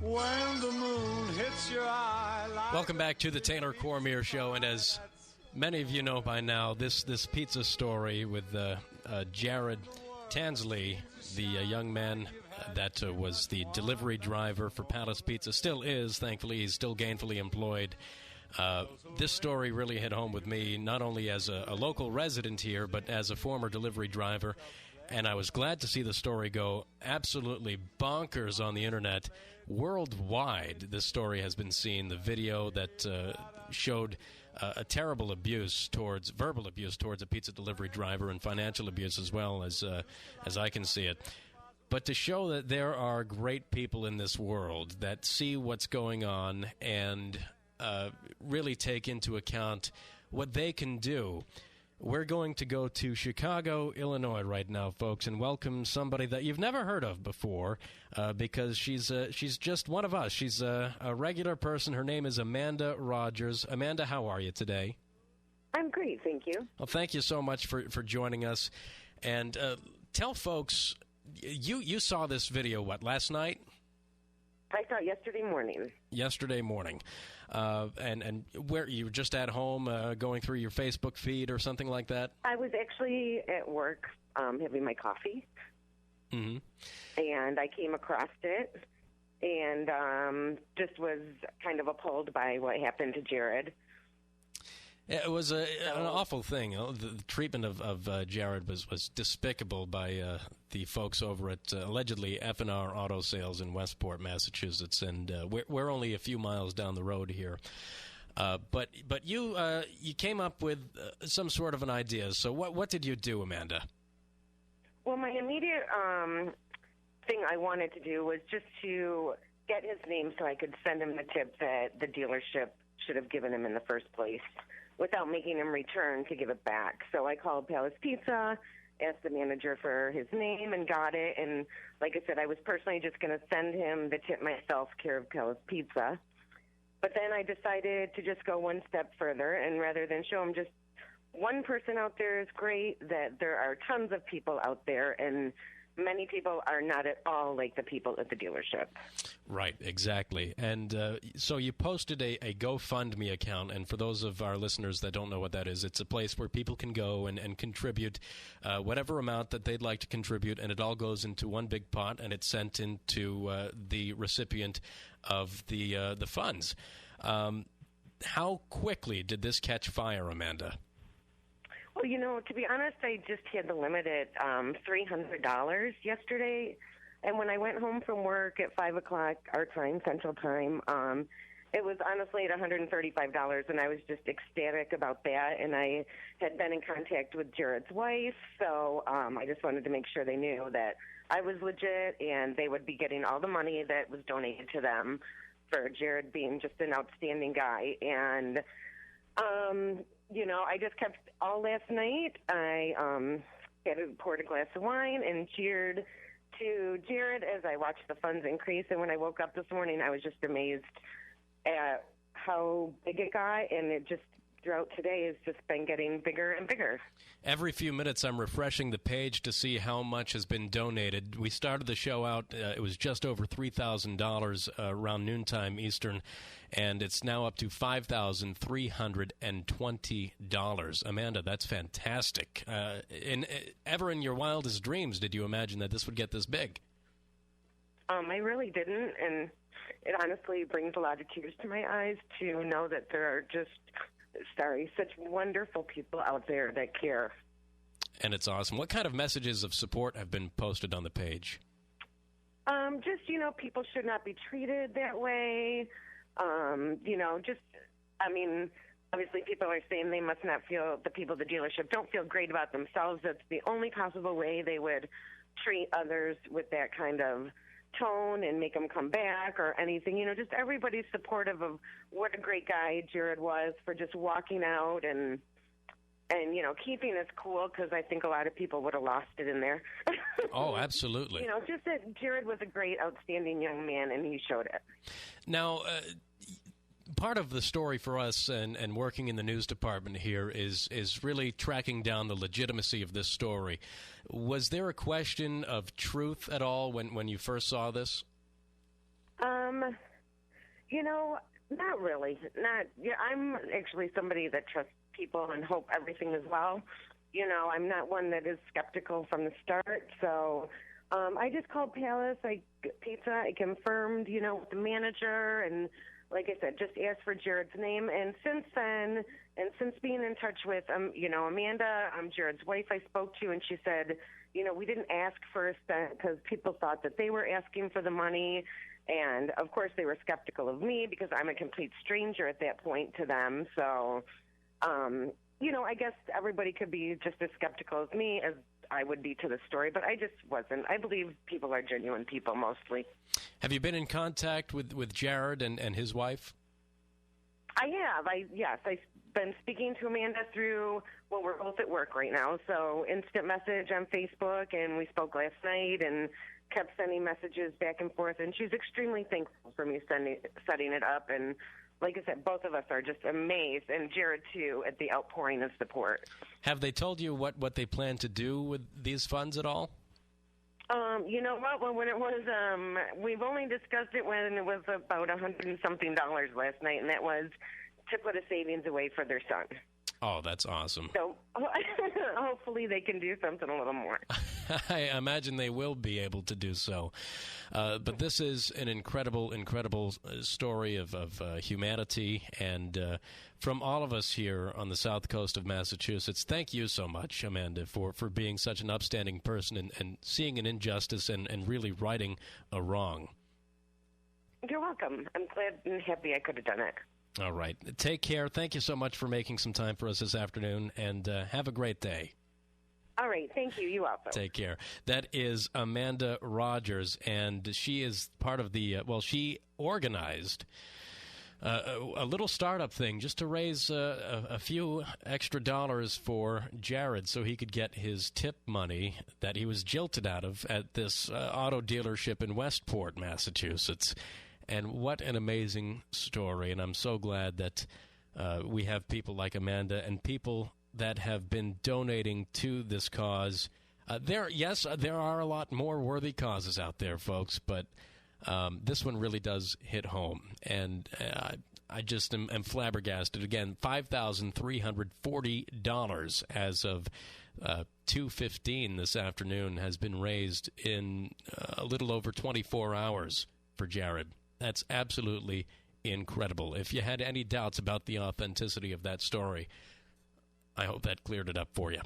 when the moon hits your eye. Welcome back to the Taylor Cormier Show, and as many of you know by now, this pizza story with Jarrid Tansey, the young man that was the delivery driver for Palace Pizza, still is, thankfully. He's still gainfully employed. This story really hit home with me, not only as a local resident here, but as a former delivery driver. And I was glad to see the story go absolutely bonkers on the Internet. Worldwide, this story has been seen. The video that showed a terrible verbal abuse towards a pizza delivery driver, and financial abuse as well, as I can see it. But to show that there are great people in this world that see what's going on and really take into account what they can do. We're going to go to Chicago, Illinois right now, folks, and welcome somebody that you've never heard of before because she's just one of us. She's a regular person. Her name is Amanda Rogers. Amanda, how are you today? I'm great, thank you. Well, thank you so much for joining us. And tell folks, you saw this video, last night? I saw it yesterday morning. Yesterday morning. And where you were just at home going through your Facebook feed or something like that? I was actually at work having my coffee. Mm-hmm. And I came across it and just was kind of appalled by what happened to Jarrid. It was an awful thing. The treatment of Jarrid was despicable by the folks over at allegedly F&R Auto Sales in Westport, Massachusetts, and we're only a few miles down the road here. But you came up with some sort of an idea. So what did you do, Amanda? Well, my immediate thing I wanted to do was just to get his name so I could send him the tip that the dealership should have given him in the first place, without making him return to give it back. So I called Palace Pizza, asked the manager for his name, and got it. And like I said, I was personally just going to send him the tip myself, care of Palace Pizza. But then I decided to just go one step further, and rather than show him just one person out there is great, that there are tons of people out there, and many people are not at all like the people at the dealership. Right, exactly. And so you posted a GoFundMe account, and for those of our listeners that don't know what that is, it's a place where people can go and contribute whatever amount that they'd like to contribute, and it all goes into one big pot, and it's sent into the recipient of the funds. How quickly did this catch fire, Amanda? Well, to be honest, I just had the limit at $300 yesterday. And when I went home from work at 5 o'clock our time, Central Time, it was honestly at $135, and I was just ecstatic about that. And I had been in contact with Jarrid's wife, so I just wanted to make sure they knew that I was legit and they would be getting all the money that was donated to them for Jarrid being just an outstanding guy. And I just kept all last night. I poured a glass of wine and cheered to Jarrid as I watched the funds increase. And when I woke up this morning, I was just amazed at how big it got. And it just, throughout today, has just been getting bigger and bigger. Every few minutes, I'm refreshing the page to see how much has been donated. We started the show out, it was just over $3,000 around noontime Eastern, and it's now up to $5,320. Amanda, that's fantastic. Ever in your wildest dreams did you imagine that this would get this big? I really didn't, and it honestly brings a lot of tears to my eyes to know that there are just such wonderful people out there that care. And it's awesome. What kind of messages of support have been posted on the page? Just, people should not be treated that way. Obviously people are saying they must not feel, the people at the dealership don't feel great about themselves. That's the only possible way they would treat others with that kind of tone and make them come back or anything. Just everybody's supportive of what a great guy Jarrid was for just walking out and keeping us cool, because I think a lot of people would have lost it in there. Oh, absolutely. Just that Jarrid was a great, outstanding young man, and he showed it. Now, part of the story for us and working in the news department here is really tracking down the legitimacy of this story. Was there a question of truth at all when you first saw this? You know, not really. I'm actually somebody that trusts people and hope everything is well. You know, I'm not one that is skeptical from the start. So I just called Palace Pizza. I confirmed, with the manager, and like I said, just asked for Jarrid's name. And since then, and since being in touch with, Amanda, Jarrid's wife, I spoke to, and she said, we didn't ask for a cent because people thought that they were asking for the money. And, of course, they were skeptical of me because I'm a complete stranger at that point to them. So, I guess everybody could be just as skeptical as me as I would be to the story, but I just wasn't. I believe people are genuine people mostly. Have you been in contact with Jarrid and his wife? I have. I've been speaking to Amanda through, we're both at work right now, so instant message on Facebook, and we spoke last night and kept sending messages back and forth, and she's extremely thankful for me setting it up. And like I said, both of us are just amazed, and Jarrid, too, at the outpouring of support. Have they told you what they plan to do with these funds at all? You know what? Well, when it was, we've only discussed it when it was about $100 and something last night, and that was to put a savings away for their son. Oh, that's awesome. So hopefully they can do something a little more. I imagine they will be able to do so. But this is an incredible story of humanity. And from all of us here on the south coast of Massachusetts, thank you so much, Amanda, for being such an upstanding person and seeing an injustice and really righting a wrong. You're welcome. I'm glad and happy I could have done it. All right. Take care. Thank you so much for making some time for us this afternoon, and have a great day. All right. Thank you. You also. Take care. That is Amanda Rogers, and she is part of the, she organized a little startup thing just to raise a few extra dollars for Jarrid so he could get his tip money that he was jilted out of at this auto dealership in Westport, Massachusetts. And what an amazing story, and I'm so glad that we have people like Amanda and people that have been donating to this cause. There are a lot more worthy causes out there, folks, but this one really does hit home. And I just am flabbergasted. Again, $5,340 as of 2:15 this afternoon has been raised in a little over 24 hours for Jarrid. That's absolutely incredible. If you had any doubts about the authenticity of that story, I hope that cleared it up for you.